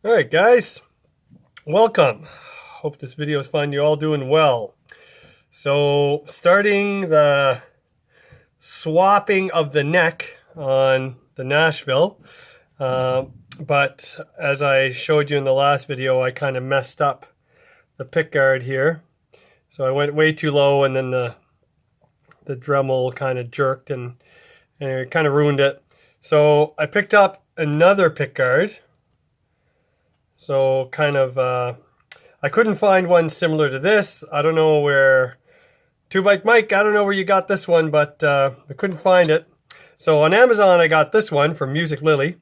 Alright guys, welcome. Hope this video is fun. You're all doing well. So starting the swapping of the neck on the Nashville. But as I showed you in the last video, I kind of messed up the pickguard here. So I went way too low and then the Dremel kind of jerked and it kind of ruined it. So I picked up another pickguard. So kind of, I couldn't find one similar to this. I don't know where, 2Bike Mike, I don't know where you got this one, but I couldn't find it. So on Amazon, I got this one from Music Lily.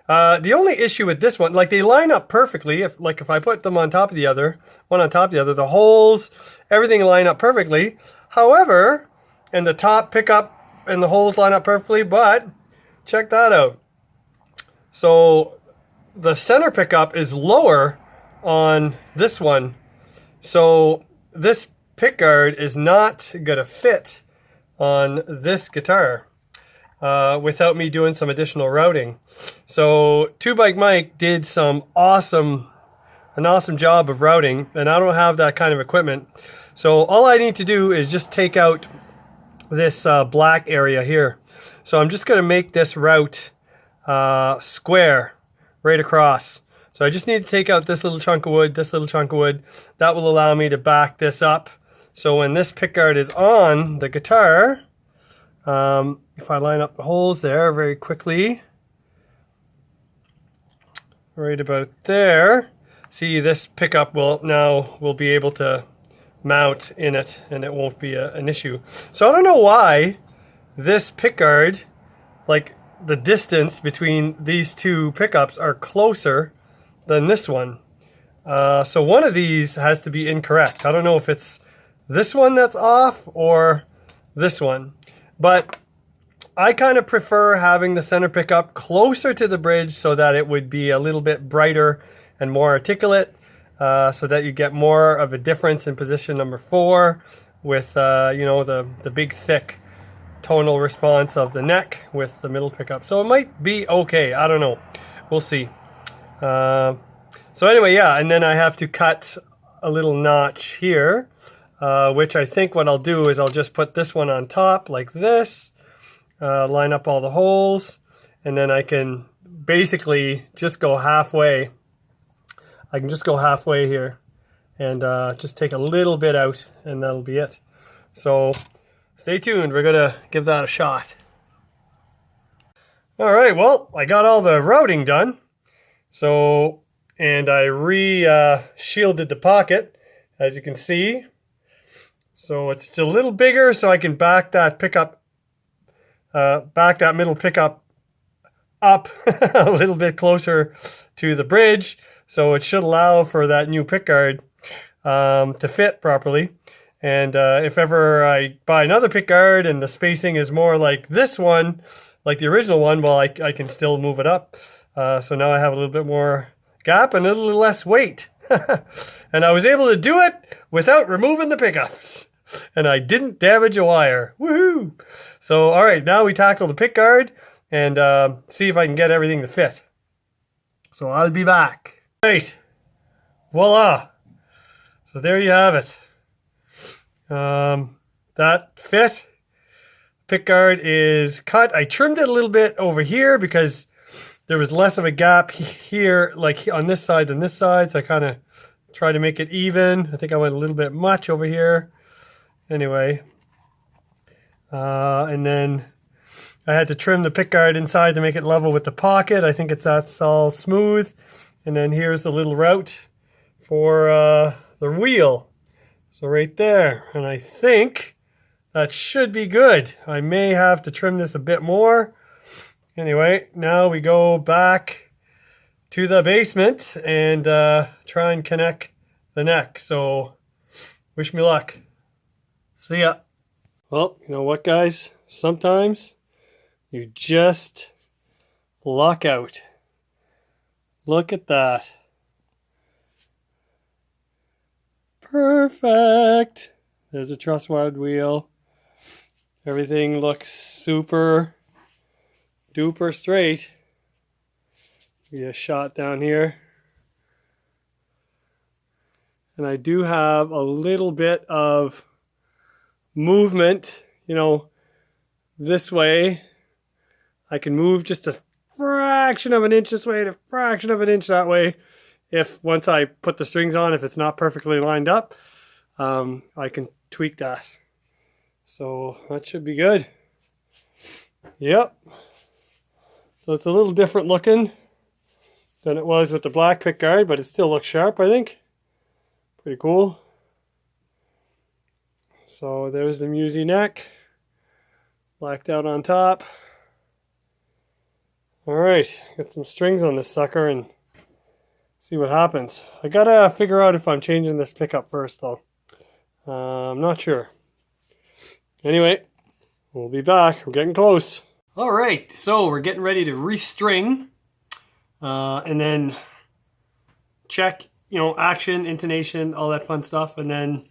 The only issue with this one, like they line up perfectly. If I put them on top of the other, one on top of the other, the holes, everything line up perfectly. However, and the top pickup and the holes line up perfectly, but check that out. So the center pickup is lower on this one. So this pickguard is not gonna fit on this guitar without me doing some additional routing. So 2Bike Mike did an awesome job of routing, and I don't have that kind of equipment. So all I need to do is just take out this black area here. So I'm just gonna make this route square right across. So I just need to take out this little chunk of wood, this little chunk of wood. That will allow me to back this up. So when this pickguard is on the guitar, if I line up the holes there very quickly, right about there, see this pickup will be able to mount in it and it won't be an issue. So I don't know why this pickguard, like the distance between these two pickups are closer than this one. So one of these has to be incorrect. I don't know if it's this one that's off or this one. But I kind of prefer having the center pickup closer to the bridge so that it would be a little bit brighter and more articulate, so that you get more of a difference in position number 4 with you know, the big thick tonal response of the neck with the middle pickup. So it might be okay. I don't know. We'll see. So anyway, yeah, and then I have to cut a little notch here, which I think what I'll do is I'll just put this one on top like this, line up all the holes, and then I can basically just go halfway. I can just go halfway here and just take a little bit out, and that'll be it. So stay tuned, we're gonna give that a shot. All right, well, I got all the routing done. So, and I shielded the pocket, as you can see. So it's a little bigger so I can back that pickup, back that middle pickup up a little bit closer to the bridge. So it should allow for that new pickguard to fit properly. And if ever I buy another pickguard and the spacing is more like this one, like the original one, well, I can still move it up. So now I have a little bit more gap and a little less weight. And I was able to do it without removing the pickups. And I didn't damage a wire. Woohoo! So, all right, now we tackle the pickguard and see if I can get everything to fit. So I'll be back. Right, voila. So there you have it. That fit. Pickguard is cut. I trimmed it a little bit over here because there was less of a gap here, like on this side than this side. So I kind of tried to make it even. I think I went a little bit much over here. Anyway. And then I had to trim the pickguard inside to make it level with the pocket. I think that's all smooth. And then here's the little route for the wheel. So right there. And I think that should be good. I may have to trim this a bit more. Anyway, now we go back to the basement and try and connect the neck. So wish me luck. See ya. Well, you know what, guys? Sometimes you just luck out. Look at that. Perfect. There's a truss wired wheel. Everything looks super duper straight. Give you a shot down here. and I do have a little bit of movement, you know, this way. I can move just a fraction of an inch this way and a fraction of an inch that way. If once I put the strings on, if it's not perfectly lined up, I can tweak that. So that should be good. Yep. So it's a little different looking than it was with the black pick guard, but it still looks sharp, I think. Pretty cool. So there's the Musi neck. Blacked out on top. Alright, get some strings on this sucker and see what happens. I gotta figure out if I'm changing this pickup first though. I'm not sure. Anyway, we'll be back. We're getting close. Alright, so we're getting ready to restring. And then check, you know, action, intonation, all that fun stuff, and then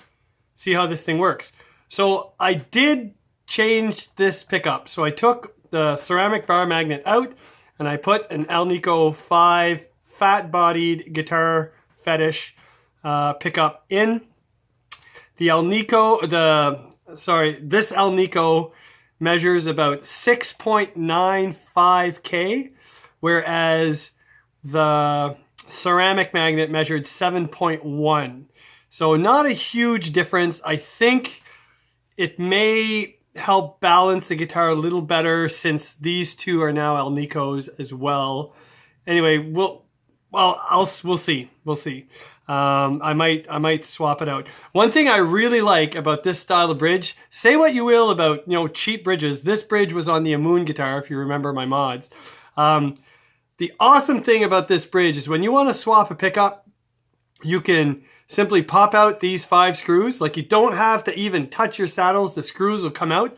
see how this thing works. So I did change this pickup. So I took the ceramic bar magnet out and I put an Alnico 5 fat-bodied guitar fetish pickup in. The Alnico, this Alnico measures about 6.95K, whereas the ceramic magnet measured 7.1. So not a huge difference. I think it may help balance the guitar a little better since these two are now Alnicos as well. Anyway, we'll see. We'll see. I might swap it out. One thing I really like about this style of bridge, say what you will about, you know, cheap bridges. This bridge was on the Amoon guitar, if you remember my mods. The awesome thing about this bridge is when you want to swap a pickup, you can simply pop out these 5 screws. Like, you don't have to even touch your saddles. The screws will come out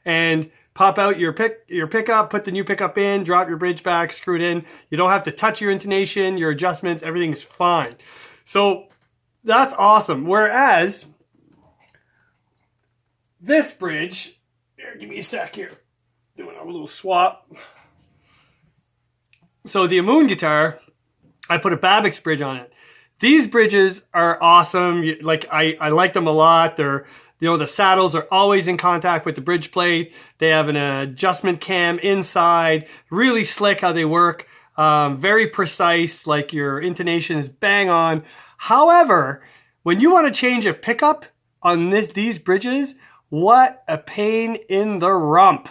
and pop out your pickup, put the new pickup in, drop your bridge back, screw it in. You don't have to touch your intonation, your adjustments, everything's fine. So that's awesome. Whereas this bridge, here, give me a sec here, doing a little swap. So the Amoon guitar, I put a Babix bridge on it. These bridges are awesome. Like, I like them a lot. They're, you know, the saddles are always in contact with the bridge plate. They have an adjustment cam inside. Really slick how they work. Very precise. Like, your intonation is bang on. However, when you want to change a pickup on these bridges, what a pain in the rump.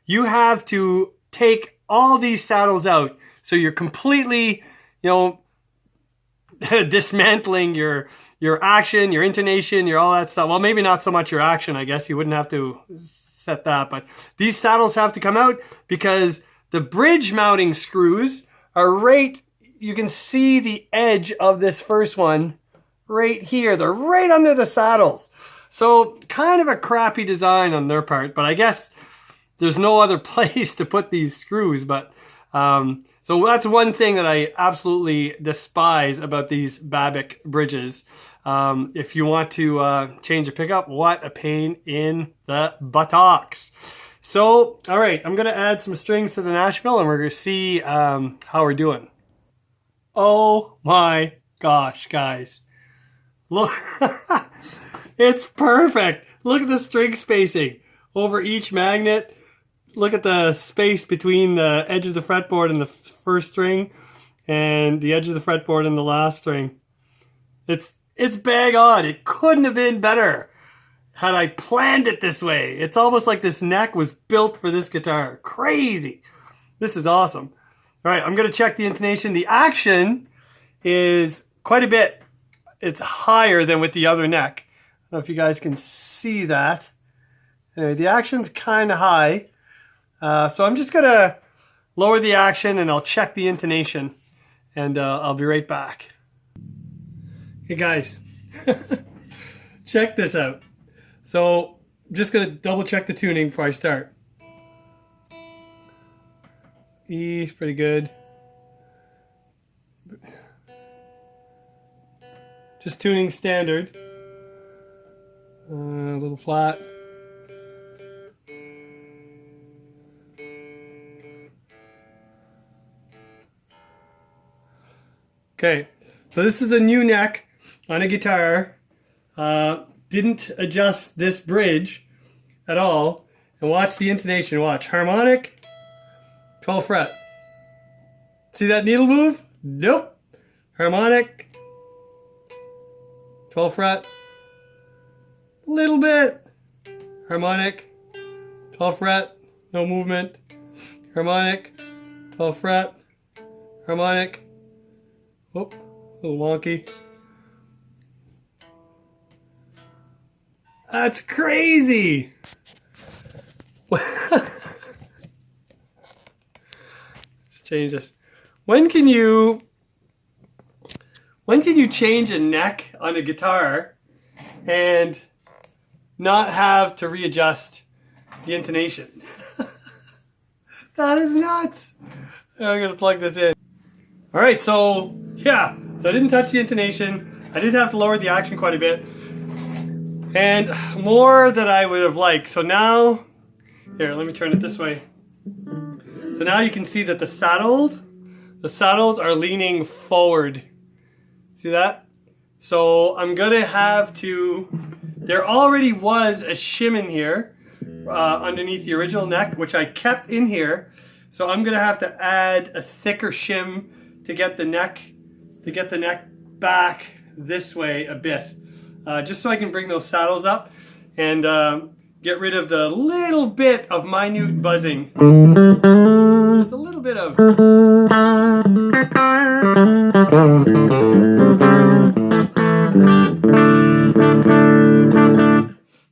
You have to take all these saddles out. So you're completely, you know, dismantling your action, your intonation, your all that stuff. Well, maybe not so much your action, I guess. You wouldn't have to set that. But these saddles have to come out because the bridge mounting screws are right, you can see the edge of this first one right here. They're right under the saddles. So kind of a crappy design on their part, but I guess there's no other place to put these screws. But so that's one thing that I absolutely despise about these Babbitt bridges. If you want to change a pickup, what a pain in the buttocks. So, all right, I'm going to add some strings to the Nashville and we're going to see how we're doing. Oh my gosh, guys. Look, it's perfect. Look at the string spacing over each magnet. Look at the space between the edge of the fretboard and the first string and the edge of the fretboard and the last string. It's bang on. It couldn't have been better had I planned it this way. It's almost like this neck was built for this guitar. Crazy. This is awesome. All right, I'm going to check the intonation. The action is quite a bit. It's higher than with the other neck. I don't know if you guys can see that. Anyway, the action's kind of high. So I'm just going to lower the action and I'll check the intonation and I'll be right back. Hey guys, check this out. So I'm just going to double check the tuning before I start. E's pretty good. Just tuning standard. A little flat. Okay, so this is a new neck. on a guitar, didn't adjust this bridge at all, and watch the intonation. Watch. Harmonic, 12th fret. See that needle move? Nope. Harmonic, 12th fret. Little bit. Harmonic, 12th fret. No movement. Harmonic, 12th fret. Harmonic. Whoop. A little wonky. That's crazy. Let's change this. When can you change a neck on a guitar and not have to readjust the intonation? That is nuts. I'm gonna plug this in. All right, so yeah, so I didn't touch the intonation. I did have to lower the action quite a bit, and more than I would have liked. So now, here, let me turn it this way. So now you can see that the saddles are leaning forward. See that? So I'm gonna have to, there already was a shim in here underneath the original neck, which I kept in here. So I'm gonna have to add a thicker shim to get the neck back this way a bit. Just so I can bring those saddles up and get rid of the little bit of minute buzzing. There's a little bit of...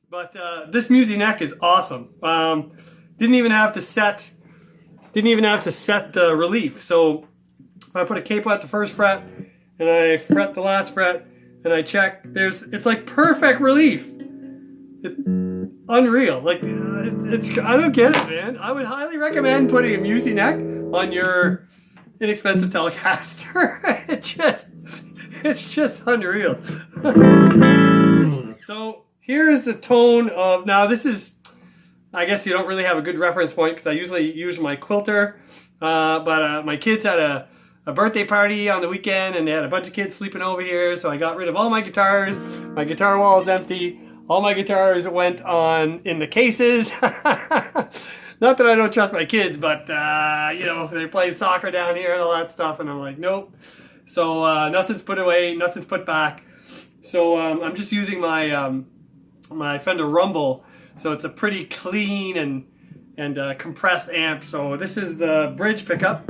But this Musi neck is awesome. Didn't even have to set the relief. So if I put a capo at the first fret and I fret the last fret and I check, it's like perfect relief. Unreal. Like it's I don't get it, man. I would highly recommend putting a Musi neck on your inexpensive Telecaster. It's just unreal. So here's the tone of, now this is, I guess you don't really have a good reference point because I usually use my quilter, but my kids had a birthday party on the weekend and they had a bunch of kids sleeping over here, so I got rid of all my guitars. My guitar wall is empty. All my guitars went on in the cases. Not that I don't trust my kids, but you know, they play soccer down here and all that stuff, and I'm like, nope. So nothing's put away, nothing's put back. So I'm just using my my Fender Rumble, so it's a pretty clean and compressed amp. So this is the bridge pickup.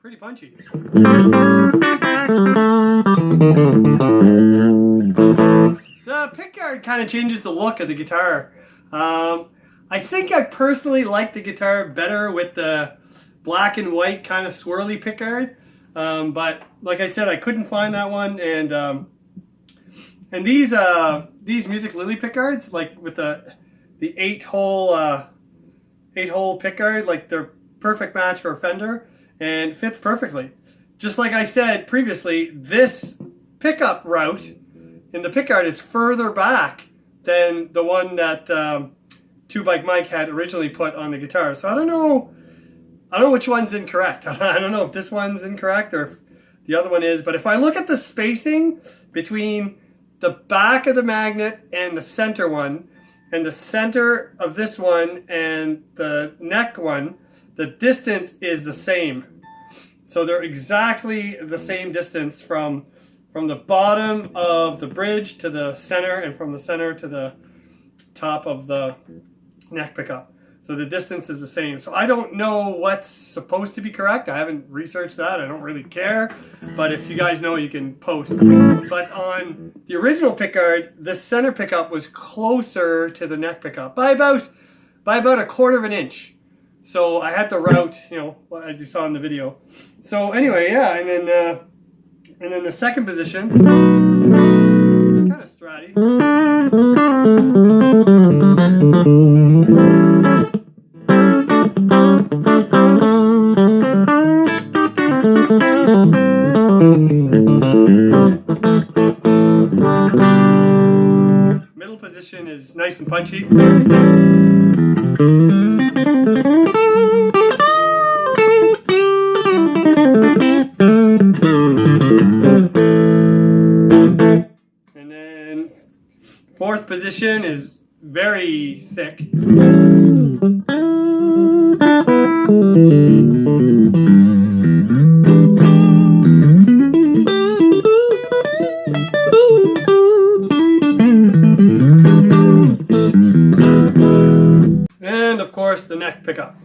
Pretty punchy. The pickguard kind of changes the look of the guitar. I think I personally like the guitar better with the black and white kind of swirly pickguard. But like I said, I couldn't find that one, and these Music Lily pickguards, like with the 8-hole pickguard, like they're perfect match for a Fender and fits perfectly. Just like I said previously, this pickup route in the pickguard is further back than the one that Two Bike Mike had originally put on the guitar. So I don't know which one's incorrect. I don't know if this one's incorrect or if the other one is, but if I look at the spacing between the back of the magnet and the center one, and the center of this one and the neck one, the distance is the same. So they're exactly the same distance from the bottom of the bridge to the center, and from the center to the top of the neck pickup. So the distance is the same. So I don't know what's supposed to be correct. I haven't researched that. I don't really care. But if you guys know, you can post. But on the original pickguard, the center pickup was closer to the neck pickup by about a 1/4 of an inch. So I had to route, you know, as you saw in the video. So anyway, yeah, and then the second position, kind of stratty. Middle position is nice and punchy. And then fourth position is very thick. And of course the neck pickup.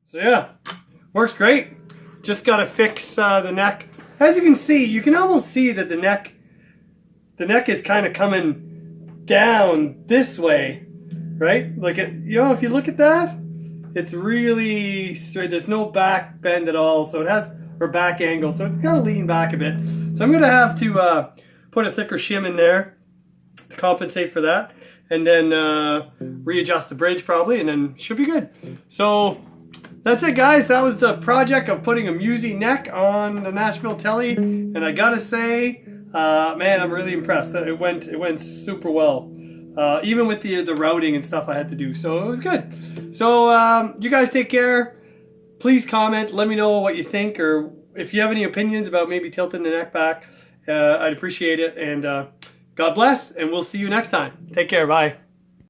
So yeah, works great. Just gotta fix the neck. As you can see, you can almost see that the neck is kind of coming down this way, right? Like you know, if you look at that, it's really straight. There's no back bend at all, so it has or back angle, so it's gotta lean back a bit. So I'm gonna have to put a thicker shim in there to compensate for that, and then readjust the bridge probably, and then should be good. So that's it, guys. That was the project of putting a Musi neck on the Nashville Telly, and I gotta say, man, I'm really impressed. It went super well, even with the routing and stuff I had to do. So it was good. So you guys take care. Please comment. Let me know what you think, or if you have any opinions about maybe tilting the neck back. I'd appreciate it. And God bless, and we'll see you next time. Take care. Bye.